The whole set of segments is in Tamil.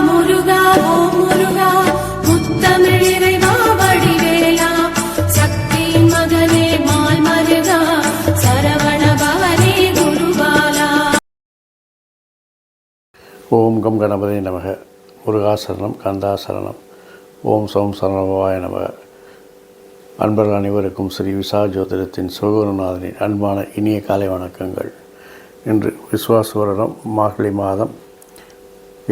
முருகா ஓம் முருகா முத்தமிழ் இறைவா வடிவேலா சக்தியின் மகனே மால் மருகா சரவண பவனே குருபாலா. ஓம் கம் கணபதி நமக. முருகாசரணம் கந்தாசரணம். ஓம் சோம் சரணபவாய நமக. அன்பர்கள் அனைவருக்கும் ஸ்ரீ விசா ஜோதிடத்தின் சிவகுருநாதனின் அன்பான இனிய காலை வணக்கங்கள். இன்று விஸ்வாச வருடம் மார்கழி மாதம்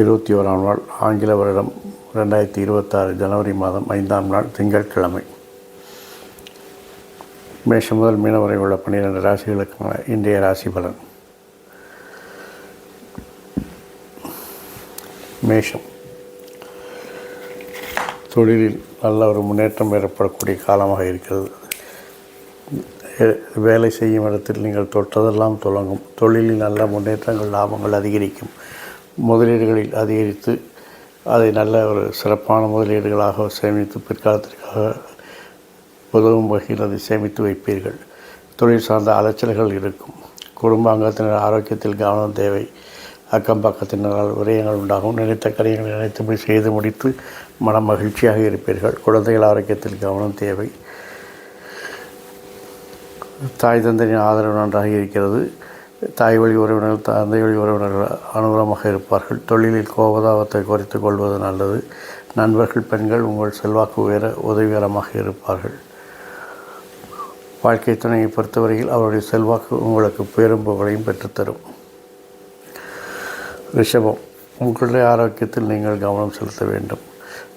21ஆம் நாள், ஆங்கில வருடம் 2026 ஜனவரி மாதம் 5ஆம் நாள் திங்கட்கிழமை. மேஷம் முதல் மீனம் வரை உள்ள 12 ராசிகளுக்கான இன்றைய ராசி பலன். மேஷம், தொழிலில் நல்ல ஒரு முன்னேற்றம் ஏற்படக்கூடிய காலமாக இருக்கிறது. வேலை செய்யும் இடத்தில் நீங்கள் தொட்டதெல்லாம் தொடங்கும். தொழிலில் நல்ல முன்னேற்றங்கள், லாபங்கள் அதிகரிக்கும். முதலீடுகளில் அதிகரித்து அதை நல்ல ஒரு சிறப்பான முதலீடுகளாக சேமித்து பிற்காலத்திற்காக உதவும் வகையில் அதை சேமித்து வைப்பீர்கள். தொழில் சார்ந்த அலைச்சல்கள் இருக்கும். குடும்ப அங்கத்தினர் ஆரோக்கியத்தில் கவனம் தேவை. அக்கம் பக்கத்தினரால் விரயங்கள் உண்டாகும். நினைத்த காரியங்களை நினைத்தபடி செய்து முடித்து மன மகிழ்ச்சியாக இருப்பீர்கள். குழந்தைகள் ஆரோக்கியத்தில் கவனம் தேவை. தாய் தந்தையின் ஆதரவு நன்றாக இருக்கிறது. தாய் வழி உறவினர்கள், தந்தை வழி உறவினர்கள் அனுகூலமாக இருப்பார்கள். தொழிலில் கோபதாபத்தை குறைத்து கொள்வது நல்லது. நண்பர்கள், பெண்கள் உங்கள் செல்வாக்கு உயர உதவிகரமாக இருப்பார்கள். வாழ்க்கை துணையை பொறுத்தவரையில் அவருடைய செல்வாக்கு உங்களுக்கு பேரும் புகழையும் பெற்றுத்தரும். ரிஷபம், உங்களுடைய ஆரோக்கியத்தில் நீங்கள் கவனம் செலுத்த வேண்டும்.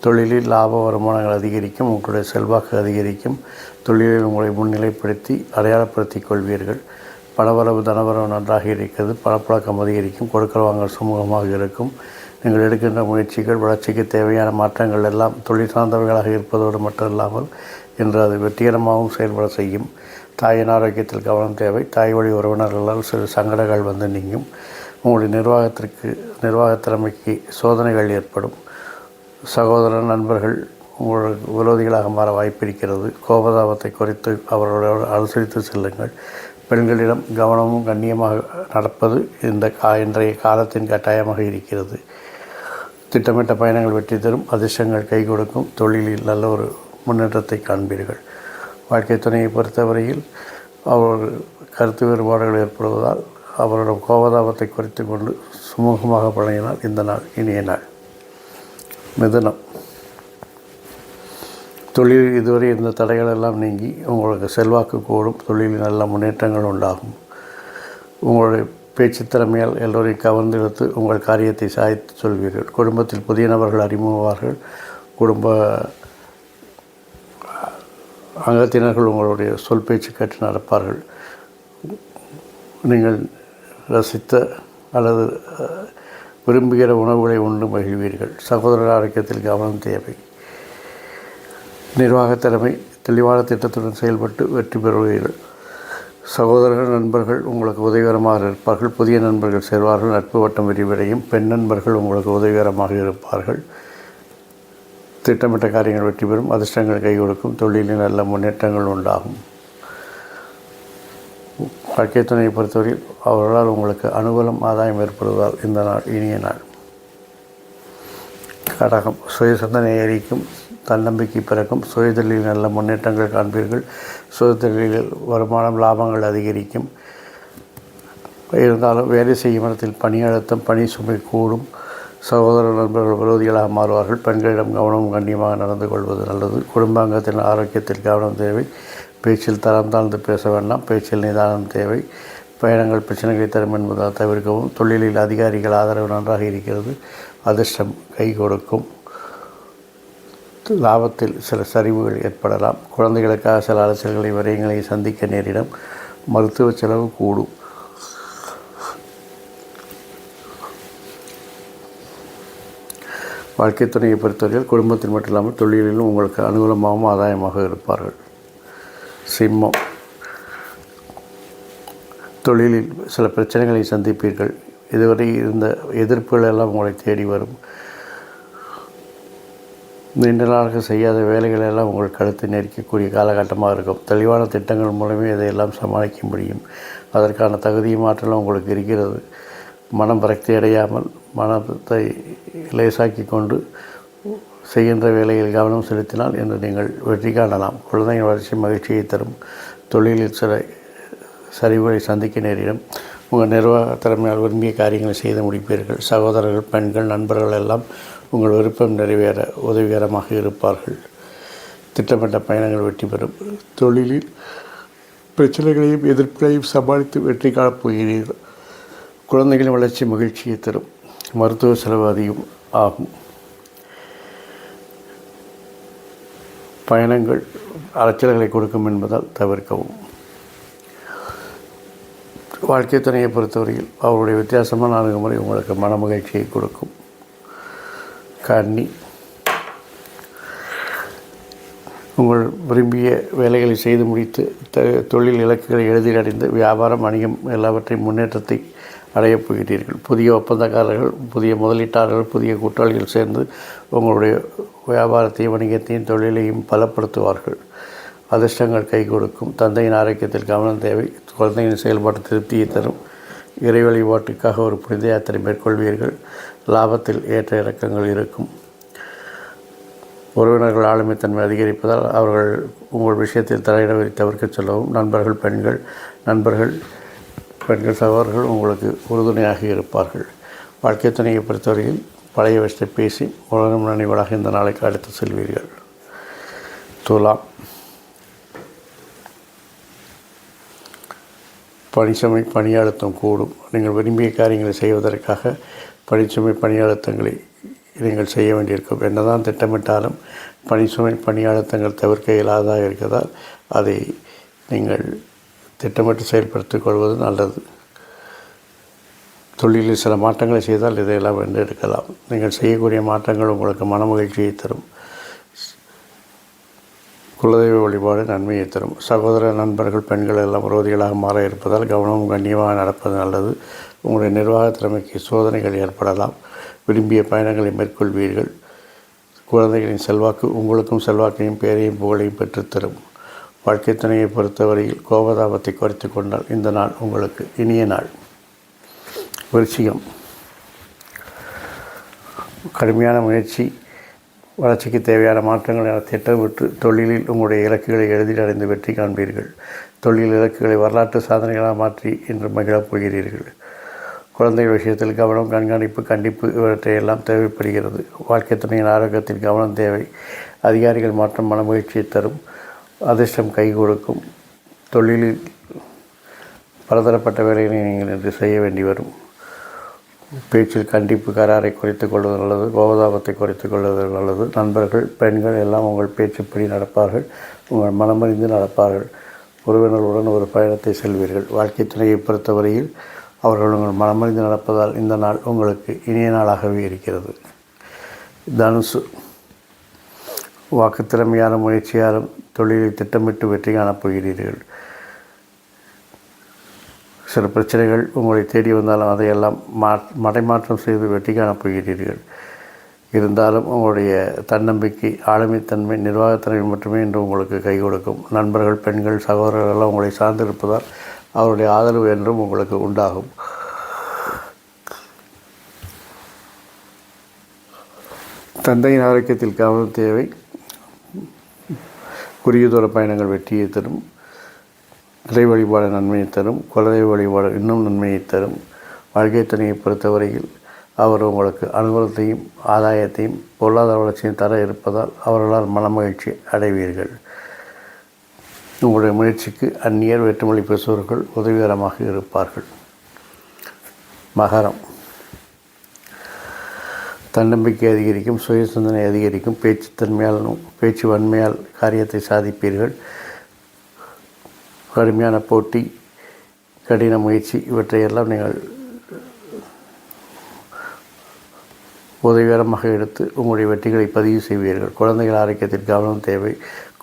தொழிலில் லாப வருமானங்கள் அதிகரிக்கும். உங்களுடைய செல்வாக்கு அதிகரிக்கும். தொழிலில் உங்களை முன்னிலைப்படுத்தி அடையாளப்படுத்திக் கொள்வீர்கள். பணவரவு தனவரவு நன்றாக இருக்கிறது. பணப்பழக்கம் அதிகரிக்கும். கொடுக்கல் வாங்கல் சுமூகமாக இருக்கும். நீங்கள் எடுக்கின்ற முயற்சிகள் வளர்ச்சிக்கு தேவையான மாற்றங்கள் எல்லாம் தொழில் சார்ந்தவைகளாக இருப்பதோடு மட்டுமல்லாமல் இன்று அது வெற்றிகரமாகவும் செயல்பட செய்யும். தாயின் ஆரோக்கியத்தில் கவனம் தேவை. தாய் வழி உறவினர்களால் சில சங்கடங்கள் வந்து நீங்கும். உங்களுடைய நிர்வாகத் திறமைக்கு சோதனைகள் ஏற்படும். சகோதர நண்பர்கள் உங்களுக்கு விரோதிகளாக மாற வாய்ப்பிருக்கிறது. கோபதாபத்தை குறைத்து அவர்களோடு அனுசரித்து செல்லுங்கள். பெண்களிடம் கவனமும் கண்ணியமாக நடப்பது இன்றைய காலத்தின் கட்டாயமாக இருக்கிறது. திட்டமிட்ட பயணங்கள் வெற்றி தரும். அதிர்ஷ்டங்கள் கை கொடுக்கும். தொழிலில் நல்ல ஒரு முன்னேற்றத்தை காண்பீர்கள். வாழ்க்கை துணையை பொறுத்தவரையில் அவர்கள் கருத்து வேறுபாடுகள் ஏற்படுவதால் அவரோட கோபதாபத்தை குறைத்து கொண்டு சுமூகமாக பழகினால் இந்த நாள் இனிய நாள். மிதுனம், தொழிலில் இதுவரை இருந்த தடைகள் எல்லாம் நீங்கி உங்களுக்கு செல்வாக்கு கூடும். தொழிலில் நல்ல முன்னேற்றங்கள் உண்டாகும். உங்களுடைய பேச்சு திறமையால் எல்லோரையும் கவர்ந்தெடுத்து உங்கள் காரியத்தை சாதித்து சொல்வீர்கள். குடும்பத்தில் புதிய நபர்கள் அறிமுகமாவார்கள். குடும்ப அங்கத்தினர்கள் உங்களுடைய சொல் பேச்சு கேட்டு நடப்பார்கள். நீங்கள் ரசித்த அல்லது விரும்புகிற உணவுகளை உண்டு மகிழ்வீர்கள். சகோதரர் ஆரோக்கியத்தில் கவனம் தேவை. நிர்வாகத் திறமை தெளிவான திட்டத்துடன் செயல்பட்டு வெற்றி பெறுவீர்கள். சகோதரர்கள், நண்பர்கள் உங்களுக்கு உதவிகரமாக இருப்பார்கள். புதிய நண்பர்கள் சேர்வார்கள். நட்பு வட்டம் விரிவடையும். பெண் நண்பர்கள் உங்களுக்கு உதவிகரமாக இருப்பார்கள். திட்டமிட்ட காரியங்கள் வெற்றி பெறும். அதிர்ஷ்டங்கள் கை கொடுக்கும். தொழிலில் நல்ல முன்னேற்றங்கள் உண்டாகும். வாழ்க்கை துணையை பொறுத்தவரையில் அவர்களால் உங்களுக்கு அனுகூலம், ஆதாயம் ஏற்படுவதால் இந்த நாள் இனிய நாள். கடகம், சுய சிந்தனை அதிகரிக்கும். தன்னம்பிக்கை பிறக்கும். சுயதொழிலில் நல்ல முன்னேற்றங்கள் காண்பீர்கள். சுயதொழிலில் வருமானம், லாபங்கள் அதிகரிக்கும். இருந்தாலும் வேலை செய்யும் இடத்தில் பணி அழுத்தம், பணி சுமை கூடும். சகோதர நண்பர்கள் விரோதிகளாக மாறுவார்கள். பெண்களிடம் கவனம் கண்ணியமாக நடந்து கொள்வது நல்லது. குடும்பாங்கத்தின் ஆரோக்கியத்தில் கவனம் தேவை. பேச்சில் தரம் தாழ்ந்து பேச வேண்டாம். பேச்சில் நிதானம் தேவை. பயணங்கள் பிரச்சனைகளை தரும் என்பதால் தவிர்க்கவும். தொழிலில் அதிகாரிகள் ஆதரவு நன்றாக இருக்கிறது. அதிர்ஷ்டம் கை கொடுக்கும். லாபத்தில் சில சரிவுகள் ஏற்படலாம். குழந்தைகளுக்காக சில அலைச்சல்களை விரயங்களை சந்திக்க நேரிடும். மருத்துவ செலவு கூடும். வாழ்க்கை துணையை பொறுத்தவரையில் குடும்பத்தில் மட்டும் இல்லாமல் தொழிலிலும் உங்களுக்கு அனுகூலமாகவும் ஆதாயமாக இருப்பார்கள். சிம்மம், தொழிலில் சில பிரச்சனைகளை சந்திப்பீர்கள். இதுவரை இருந்த எதிர்ப்புகள் எல்லாம் உங்களை தேடி வரும். நீண்ட நாளாக செய்யாத வேலைகள் எல்லாம் உங்கள் கழுத்தை நெருக்கக்கூடிய காலகட்டமாக இருக்கும். தெளிவான திட்டங்கள் மூலமே இதையெல்லாம் சமாளிக்க முடியும். அதற்கான தகுதியும் ஆற்றலும் உங்களுக்கு இருக்கிறது. மனம் விரக்தி அடையாமல் மனத்தை லேசாக்கி கொண்டு செய்கின்ற வேலையில் கவனம் செலுத்தினால் இன்று நீங்கள் வெற்றி காணலாம். குழந்தையின் வளர்ச்சி மகிழ்ச்சியை தரும். தொழிலில் சில சரிவுகளை சந்திக்க நேரிடும். உங்கள் நிர்வாக திறமையால் விரும்பிய காரியங்களை செய்து முடிப்பீர்கள். சகோதரர்கள், பெண்கள், நண்பர்கள் எல்லாம் உங்கள் விருப்பம் நிறைவேற உதவிகரமாக இருப்பார்கள். திட்டமிட்ட பயணங்கள் வெற்றி பெறும். தொழிலில் பிரச்சனைகளையும் எதிர்ப்புகளையும் சமாளித்து வெற்றி காணப் போகிறீர்கள். குழந்தைகளின் வளர்ச்சி மகிழ்ச்சியை தரும். மருத்துவ செலவு அதிகம் ஆகும். பயணங்கள் அலைச்சல்களை கொடுக்கும் என்பதால் தவிர்க்கவும். வாழ்க்கை துணையை பொறுத்தவரையில் அவருடைய வித்தியாசமான அணுகுமுறை உங்களுக்கு மன மகிழ்ச்சியை கொடுக்கும். கன்னி, உங்கள் விரும்பிய வேலைகளை செய்து முடித்து தொழில் இலக்குகளை எளிதில் அடைந்து வியாபாரம், வணிகம் எல்லாவற்றையும் முன்னேற்றத்தை அடையப் போகிறீர்கள். புதிய ஒப்பந்தக்காரர்கள், புதிய முதலீட்டாளர்கள், புதிய கூட்டாளிகள் சேர்ந்து உங்களுடைய வியாபாரத்தையும் வணிகத்தையும் தொழிலையும் பலப்படுத்துவார்கள். அதிர்ஷ்டங்கள் கை கொடுக்கும். தந்தையின் ஆரோக்கியத்தில் கவனம் தேவை. குழந்தையின் செயல்பாட்டு திருப்தியை தரும். இறை வழிபாட்டுக்காக ஒரு புனித யாத்திரை மேற்கொள்வீர்கள். லாபத்தில் ஏற்ற இறக்கங்கள் இருக்கும். உறவினர்கள் ஆளுமைத்தன்மை அதிகரிப்பதால் அவர்கள் உங்கள் விஷயத்தில் தலையிடுவதை தவிர்க்க சொல்லவும். பெண்கள் சகோதரர்கள் உங்களுக்கு உறுதுணையாக இருப்பார்கள். வாழ்க்கை துணையை பொறுத்தவரையில் பழைய விஷயத்தை பேசி உலகம் நினைவுகளாக இந்த நாளைக்கு அடுத்து செல்வீர்கள். துலாம், பணிச்சுமை, பணி அழுத்தம் கூடும். நீங்கள் விரும்பிய காரியங்களை செய்வதற்காக பணிச்சுமை, பணி அழுத்தங்களை நீங்கள் செய்ய வேண்டியிருக்கும். என்னதான் திட்டமிட்டாலும் பணிச்சுமை, பணி அழுத்தங்கள் தவிர்க்க இயலாததாக இருக்கிறதால் அதை நீங்கள் திட்டமிட்டு செயல்படுத்திக் கொள்வது நல்லது. தொழிலில் சில மாற்றங்களை செய்தால் இதையெல்லாம் வென்றெடுக்கலாம். நீங்கள் செய்யக்கூடிய மாற்றங்கள் உங்களுக்கு மன மகிழ்ச்சியை தரும். குலதெய்வ வழிபாடு நன்மையை தரும். சகோதர, நண்பர்கள், பெண்கள் எல்லாம் விரோதிகளாக மாற இருப்பதால் கவனமும் கண்ணியமாக நடப்பது நல்லது. உங்களுடைய நிர்வாக திறமைக்கு சோதனைகள் ஏற்படலாம். விரும்பிய பயணங்களை மேற்கொள்வீர்கள். குழந்தைகளின் செல்வாக்கு உங்களுக்கும் செல்வாக்கையும் பேரையும் புகழையும் பெற்றுத்தரும். வாழ்க்கை துணையை பொறுத்தவரையில் கோபதாபத்தை குறைத்து கொண்டால் இந்த நாள் உங்களுக்கு இனிய நாள். விருச்சிகம், கடுமையான முயற்சி, வளர்ச்சிக்கு தேவையான மாற்றங்களை திட்டமிட்டு தொழிலில் உங்களுடைய இலக்குகளை எளிதில் அடைந்து வெற்றி காண்பீர்கள். தொழில் இலக்குகளை வரலாற்று சாதனைகளாக மாற்றி இன்று மகிழப் போகிறீர்கள். குழந்தைகள் விஷயத்தில் கவனம், கண்காணிப்பு, கண்டிப்பு இவற்றையெல்லாம் தேவைப்படுகிறது. வாழ்க்கை துணையின் ஆரோக்கியத்தில் கவனம் தேவை. அதிகாரிகள் மாற்றம் மன மகிழ்ச்சியை தரும். அதிர்ஷ்டம் கை கொடுக்கும். தொழிலில் பலதரப்பட்ட வேலைகளை நீங்கள் இன்று செய்ய வேண்டி வரும். பேச்சில் கண்டிப்பு, கராரை குறைத்துக் கொள்வது நல்லது. கோபதாபத்தை குறைத்துக் கொள்வது நல்லது. நண்பர்கள், பெண்கள் எல்லாம் உங்கள் பேச்சுப்படி நடப்பார்கள். உங்கள் மனமறிந்து நடப்பார்கள். உறவினர்களுடன் ஒரு பயணத்தை செல்வீர்கள். வாழ்க்கை துணையை பொறுத்தவரையில் அவர்கள் உங்கள் மனமறிந்து நடப்பதால் இந்த நாள் உங்களுக்கு இனிய நாளாகவே இருக்கிறது. தனுசு, வாக்குத்திறமையான முயற்சியாலும் தொழிலை திட்டமிட்டு வெற்றி காணப்போகிறீர்கள். சில பிரச்சனைகள் உங்களை தேடி வந்தாலும் அதையெல்லாம் மடைமாற்றம் செய்து வெற்றி காணப்போகிறீர்கள். இருந்தாலும் உங்களுடைய தன்னம்பிக்கை, ஆளுமைத்தன்மை, நிர்வாகத்தன்மை மட்டுமே இன்று உங்களுக்கு கை கொடுக்கும். நண்பர்கள், பெண்கள், சகோதரர்கள் எல்லாம் உங்களை சார்ந்திருப்பதால் அவருடைய ஆதரவு என்றும் உங்களுக்கு உண்டாகும். தந்தையின் ஆரோக்கியத்தில் கவனம் தேவை. குறுகிய தூர பயணங்கள் வெற்றியை தரும். இறை வழிபாடு நன்மையை தரும். குலதெய்வ வழிபாடு இன்னும் நன்மையை தரும். வாழ்க்கை துணையை பொறுத்தவரையில் அவர் உங்களுக்கு அனுகூலத்தையும் ஆதாயத்தையும் பொருளாதார வளர்ச்சியும் தர இருப்பதால் அவர்களால் மனமகிழ்ச்சி அடைவீர்கள். உங்களுடைய முயற்சிக்கு அந்நியர், வேற்றுமொழி பேசுபவர்கள் உதவிகரமாக இருப்பார்கள். மகரம், தன்னம்பிக்கை அதிகரிக்கும். சுய சிந்தனை அதிகரிக்கும். பேச்சு வன்மையால் காரியத்தை சாதிப்பீர்கள். கடுமையான போட்டி, கடின முயற்சி இவற்றையெல்லாம் நீங்கள் உதவிகரமாக எடுத்து உங்களுடைய வெற்றிகளை பதிவு செய்வீர்கள். குழந்தைகள் ஆரோக்கியத்தில் கவனம் தேவை.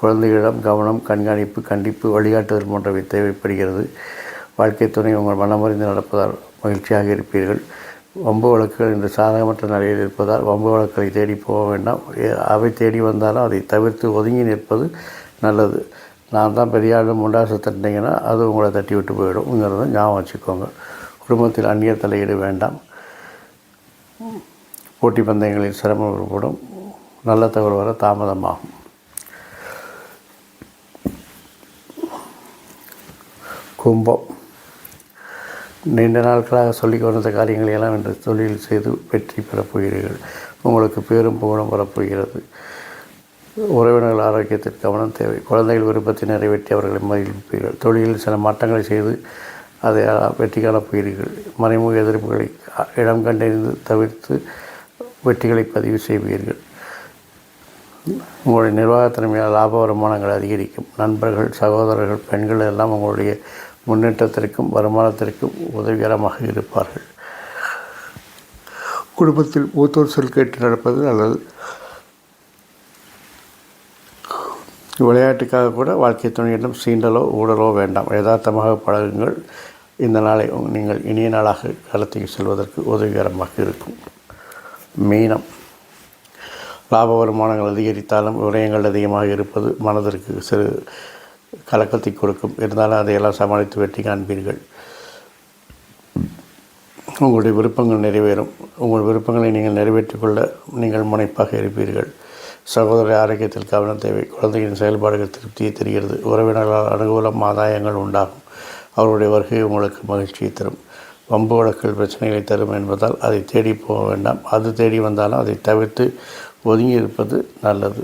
குழந்தைகளிடம் கவனம், கண்காணிப்பு, கண்டிப்பு, வழிகாட்டுதல் போன்றவை தேவைப்படுகிறது. வாழ்க்கை துணை உங்கள் மனமறிந்து நடப்பதால் மகிழ்ச்சியாக இருப்பீர்கள். வம்பு வழக்குகள் இன்று சாதகமற்ற நிலையில் இருப்பதால் வம்பு வழக்குகளை தேடி போக வேண்டாம். அவை தேடி வந்தாலும் அதை தவிர்த்து ஒதுங்கி நிற்பது நல்லது. நான் தான் பெரிய ஆள் முண்டாசு தட்டினீங்கன்னா அது உங்களை தட்டி விட்டு போயிடும்ங்கிறத ஞாபகம் வச்சுக்கோங்க. குடும்பத்தில் அந்நிய தலையீடு வேண்டாம். போட்டி பந்தயங்களில் சிரமம் ஏற்படும். நல்ல தகவல் வர தாமதமாகும். கும்பம். நீண்ட நாட்களாக சொல்லிக் கொண்ட காரியங்களையெல்லாம் இன்று தொழில் செய்து வெற்றி பெறப் போகிறீர்கள். உங்களுக்கு பேரும் புகழும் வரப்போகிறது. உறவினர்கள் ஆரோக்கியத்திற்கு கவனம் தேவை. குழந்தைகள் விருப்பத்தை நிறைவேற்றி அவர்களை மகிழ்ப்பீர்கள். தொழிலில் சில மாற்றங்களை செய்து அதை வெற்றி காணப் போகிறீர்கள். மறைமுக எதிர்ப்புகளை இடம் கண்டறிந்து தவிர்த்து வெற்றிகளை பதிவு செய்வீர்கள். உங்களுடைய நிர்வாகத்திறமையால் லாப வருமானங்கள் அதிகரிக்கும். நண்பர்கள், சகோதரர்கள், பெண்கள் எல்லாம் உங்களுடைய முன்னேற்றத்திற்கும் வருமானத்திற்கும் உதவிகரமாக இருப்பார்கள். குடும்பத்தில் மூத்தோர் சொல் கேட்டு நடப்பது நல்லது. விளையாட்டுக்காக கூட வாழ்க்கை துணையிடம் சீண்டலோ ஊடலோ வேண்டாம். யதார்த்தமாக பழகுங்கள். இந்த நாளை நீங்கள் இனிய நாளாக கடத்தி செல்வதற்கு உதவிகரமாக இருக்கும். மீனம். லாப வருமானங்கள் அதிகரித்தாலும் விரயங்கள் அதிகமாக இருப்பது மனதிற்கு சிறு கலக்கத்தை கொடுக்கும். இருந்தாலும் அதையெல்லாம் சமாளித்து வெற்றி காண்பீர்கள். உங்களுடைய விருப்பங்கள் நிறைவேறும். உங்கள் விருப்பங்களை நீங்கள் நிறைவேற்றிக் கொள்ள நீங்கள் முனைப்பாக இருப்பீர்கள். சகோதர ஆரோக்கியத்தில் கவனம் தேவை. குழந்தையின் செயல்பாடுகள் திருப்தியை தெரிகிறது. உறவினர்களால் அனுகூலம் ஆதாயங்கள் உண்டாகும். அவருடைய வருகை உங்களுக்கு மகிழ்ச்சியை தரும். வம்பு வழக்குகள் பிரச்சனைகளை தரும் என்பதால் அதை தேடி போக வேண்டாம். அது தேடி வந்தாலும் அதை தவிர்த்து ஒதுங்கி இருப்பது நல்லது.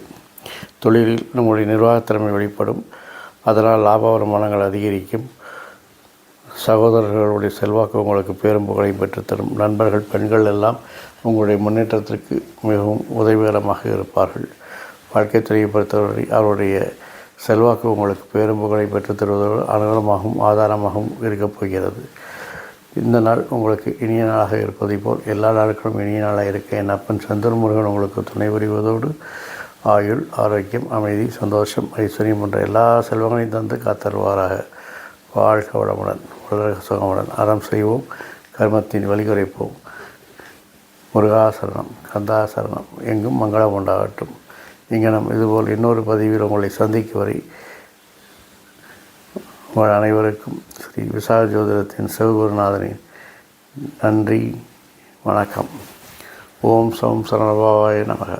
தொழிலில் நம்முடைய நிர்வாகத்திறமை வெளிப்படும். அதனால் லாப வருமானங்கள் அதிகரிக்கும். சகோதரர்களுடைய செல்வாக்கு உங்களுக்கு பேரும் புகழையும் பெற்றுத்தரும். நண்பர்கள், பெண்கள் எல்லாம் உங்களுடைய முன்னேற்றத்திற்கு மிகவும் உதவிகரமாக இருப்பார்கள். வாழ்க்கை துறையை பொறுத்தவரை அவருடைய செல்வாக்கு உங்களுக்கு பேரும் புகழை பெற்றுத்தருவதோடு அனுகூலமாகவும் ஆதாரமாகவும் இருக்கப் போகிறது. இந்த நாள் உங்களுக்கு இனிய நாளாக இருப்பதை போல் எல்லா நாட்களும் இனிய நாளாக இருக்க என் அப்பன் செந்தூர் முருகன் உங்களுக்கு துணை புரிவதோடு ஆயுள், ஆரோக்கியம், அமைதி, சந்தோஷம், ஐஸ்வர்யம் போன்ற எல்லா செல்வங்களையும் தந்து காத்தருவாராக. வாழ்க வளமுடன், உலக சுகமுடன். அறம் செய்வோம், கர்மத்தின் வழிகுறைப்போம். முருகாசரணம், கந்தாசரணம். எங்கும் மங்களம் உண்டாகட்டும். இங்கனம் இதுபோல் இன்னொரு பதிவில் உங்களை சந்திக்கும் வரை உங்கள் அனைவருக்கும் ஸ்ரீ விசாக ஜோதிடத்தின் சிவகுருநாதனின் நன்றி, வணக்கம். ஓம் சம் சரணபாவாய நமக.